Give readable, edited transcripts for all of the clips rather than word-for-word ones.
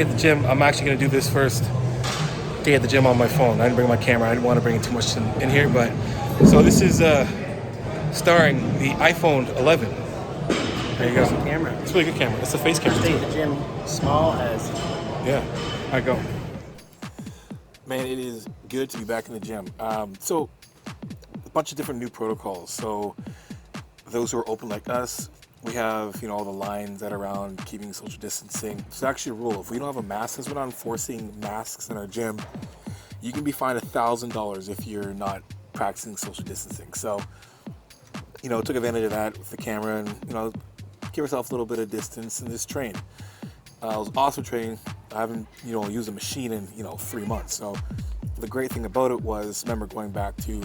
At the gym, I'm actually going to do this first day at the gym on my phone. I didn't bring my camera. I didn't want to bring it too much in here, but so this is starring the iPhone 11. There you go. Camera. It's a really good camera. It's a face camera. Stay at the gym small as. Yeah. I go. Man, it is good to be back in the gym. So a bunch of different new protocols. So those who are open like us, we have, all the lines that are around keeping social distancing. It's actually a rule. If we don't have a mask, since we're not enforcing masks in our gym, you can be fined $1,000 if you're not practicing social distancing. So, took advantage of that with the camera and, give yourself a little bit of distance and just train. I was also training. I haven't, used a machine in, 3 months. So the great thing about it was, remember going back to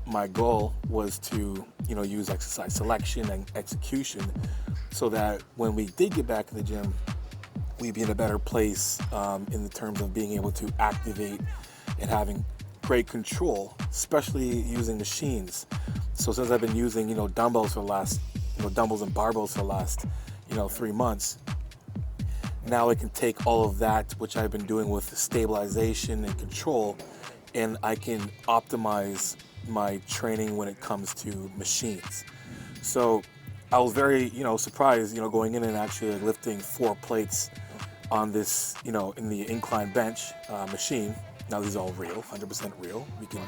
my goal was to, use exercise selection and execution so that when we did get back in the gym, we'd be in a better place in the terms of being able to activate and having great control, especially using machines. So since I've been using, dumbbells for the last, dumbbells and barbells for the last, 3 months, now I can take all of that, which I've been doing with stabilization and control, and I can optimize my training when it comes to machines. So I was very, surprised, going in and actually lifting 4 plates on this, in the incline bench machine. Now these are all real, 100% real. We can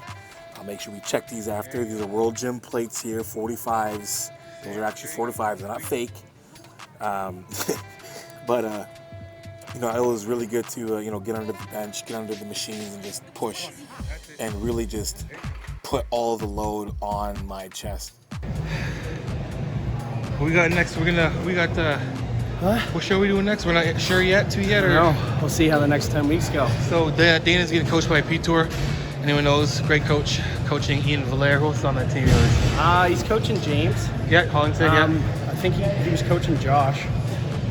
make sure we check these after. These are World Gym plates here, 45s. Those are actually 45s, they're not fake. But it was really good to, get under the bench, get under the machines and just push and really just put all the load on my chest. What we got next? What show are we doing next? We're not sure yet, or? No, we'll see how the next 10 weeks go. So Dana's getting coached by P-Tour. Anyone knows? Great coach, coaching Ian Valère. Who's on that team? He's coaching James. Yeah, Hollington, I think he was coaching Josh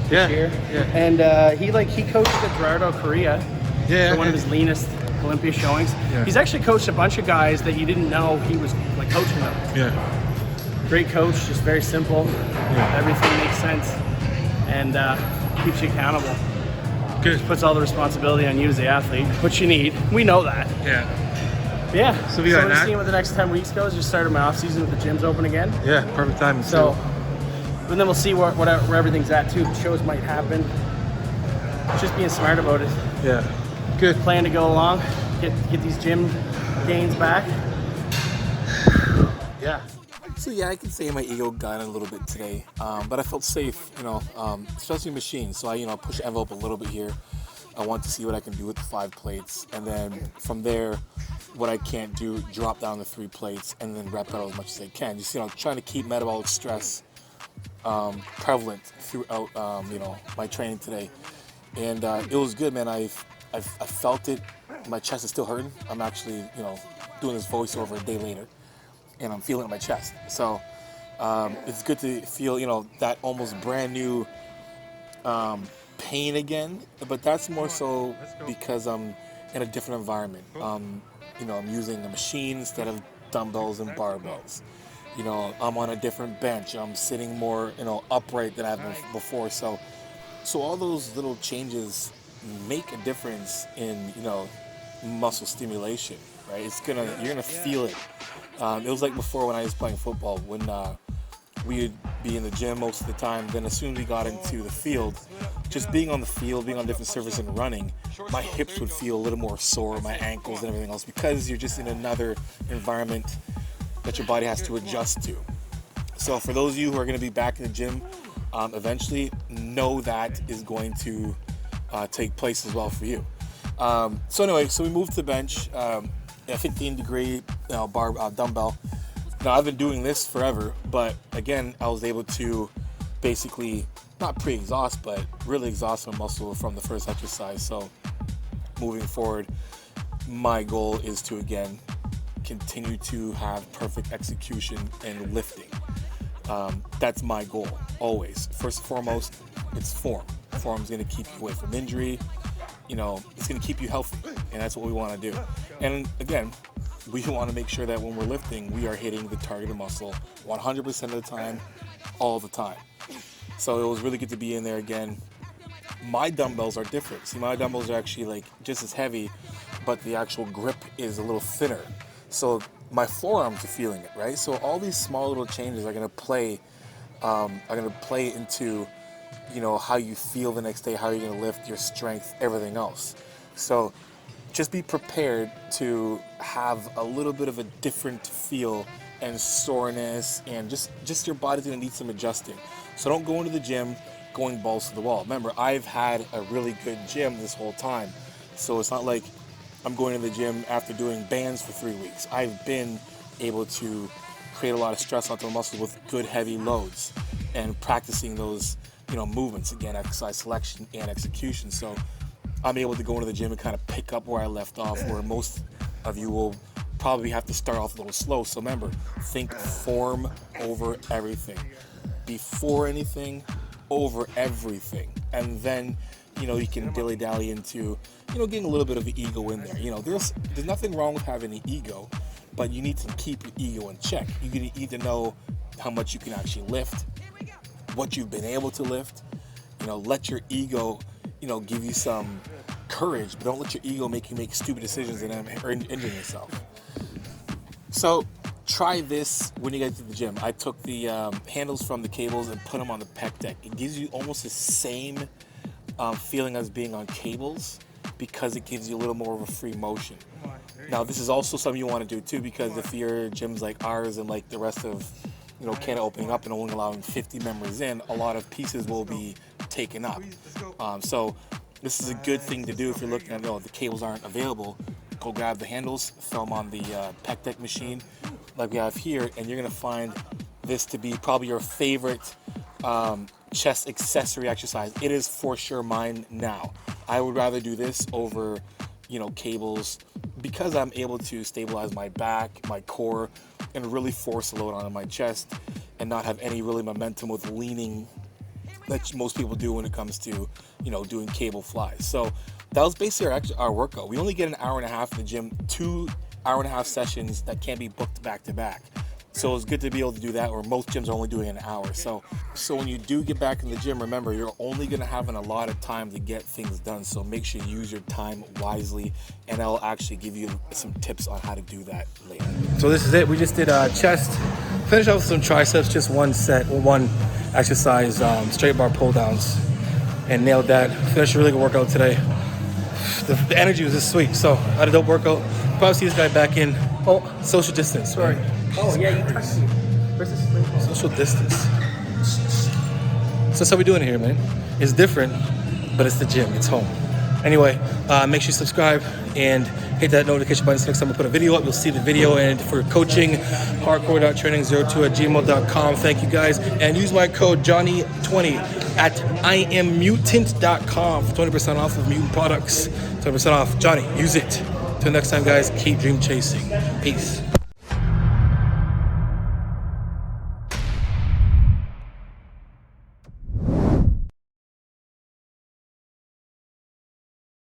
this year. Yeah. And he coached at Gerardo Korea. For one of his leanest Olympia showings. Yeah. He's actually coached a bunch of guys that you didn't know he was coaching them. Yeah. Great coach, just very simple. Yeah. Everything makes sense and keeps you accountable. Good. Puts all the responsibility on you as the athlete, which you need. We know that. Yeah. So we're seeing what the next 10 weeks goes. Just started my off season with the gyms open again. Yeah, perfect time. So, and then we'll see where everything's at too. Shows might happen. Just being smart about it. Yeah. Good. Plan to go along, get these gym gains back. Yeah. So I can say my ego got in a little bit today, but I felt safe, especially machines. So I, push the envelope a little bit here. I want to see what I can do with the 5 plates, and then from there, what I can't do, drop down the 3 plates, and then rep out as much as I can. Just trying to keep metabolic stress prevalent throughout, my training today, and it was good, man. I felt it. My chest is still hurting. I'm actually, doing this voiceover a day later, and I'm feeling it in my chest. So it's good to feel, that almost brand new pain again. But that's more so because I'm in a different environment. I'm using a machine instead of dumbbells and barbells. I'm on a different bench. I'm sitting more, upright than I've been before. So all those little changes make a difference in, muscle stimulation, right? You're gonna feel it. It was like before when I was playing football, when we'd be in the gym most of the time. Then as soon as we got into the field, just being on the field, being on different surfaces and running, my hips would feel a little more sore, my ankles and everything else, because you're just in another environment that your body has to adjust to. So for those of you who are going to be back in the gym eventually, know that is going to take place as well for you. So we moved to the bench, a 15-degree dumbbell. Now I've been doing this forever, but again, I was able to basically not pre-exhaust, but really exhaust my muscle from the first exercise. So moving forward, my goal is to again continue to have perfect execution and lifting. That's my goal always. First and foremost, it's form. Form's going to keep you away from injury. It's going to keep you healthy, and that's what we want to do. And again, we want to make sure that when we're lifting, we are hitting the targeted muscle 100% of the time, all the time. So it was really good to be in there again. My dumbbells are different. See, my dumbbells are actually like just as heavy, but the actual grip is a little thinner. So my forearms are feeling it, right? So all these small little changes are gonna play into, you know, how you feel the next day, how you're gonna lift, your strength, everything else. So just be prepared to have a little bit of a different feel and soreness, and just your body's gonna need some adjusting. So don't go into the gym going balls to the wall. Remember, I've had a really good gym this whole time, so it's not like I'm going to the gym after doing bands for 3 weeks. I've been able to create a lot of stress onto the muscles with good heavy loads and practicing those, you know, movements, again, exercise selection and execution. So I'm able to go into the gym and kind of pick up where I left off, where most of you will probably have to start off a little slow. So remember, think form over everything. Before anything, over everything. And then, you know, you can dilly-dally into, you know, getting a little bit of the ego in there. You know, there's nothing wrong with having an ego, but you need to keep your ego in check. You need to know how much you can actually lift, what you've been able to lift. You know, let your ego, you know, give you some courage, but don't let your ego make you make stupid decisions and injure yourself. So try this when you get to the gym. I took the handles from the cables and put them on the pec deck. It gives you almost the same feeling as being on cables, because it gives you a little more of a free motion. Now, this is also something you want to do too, because if your gym's like ours and like the rest of, you know, Canada opening up and only allowing 50 members in, a lot of pieces will be taken up. So this is a good thing to do if you're looking at, oh, the cables aren't available. Go grab the handles, throw them on the pec deck machine like we have here, and you're gonna find this to be probably your favorite chest accessory exercise. It is for sure mine now. I would rather do this over, you know, cables, because I'm able to stabilize my back, my core, and really force a load onto my chest and not have any really momentum with leaning that most people do when it comes to, you know, doing cable flies. So that was basically our workout. We only get an hour and a half in the gym, 2 hour-and-a-half sessions that can't be booked back to back. So it's good to be able to do that, where most gyms are only doing an hour. So when you do get back in the gym, remember, you're only gonna have a lot of time to get things done. So make sure you use your time wisely, and I'll actually give you some tips on how to do that later. So this is it. We just did chest, finished off with some triceps, just one set, or one exercise, straight bar pull downs, and nailed that. Finished a really good workout today. The energy was just sweet. So I had a dope workout. Probably see this guy back in. Oh, social distance. Sorry. Oh yeah, you touched me. Where's this? Social distance. So that's how we doing it here, man. It's different, but it's the gym. It's home. Anyway, make sure you subscribe and hit that notification button so next time I put a video up, you'll see the video. And for coaching, hardcore.training02@gmail.com. Thank you guys. And use my code JONNI20 at IamMutant.com for 20% off of Mutant products. 20% off. Johnny, use it. Till next time, guys, keep dream chasing. Peace.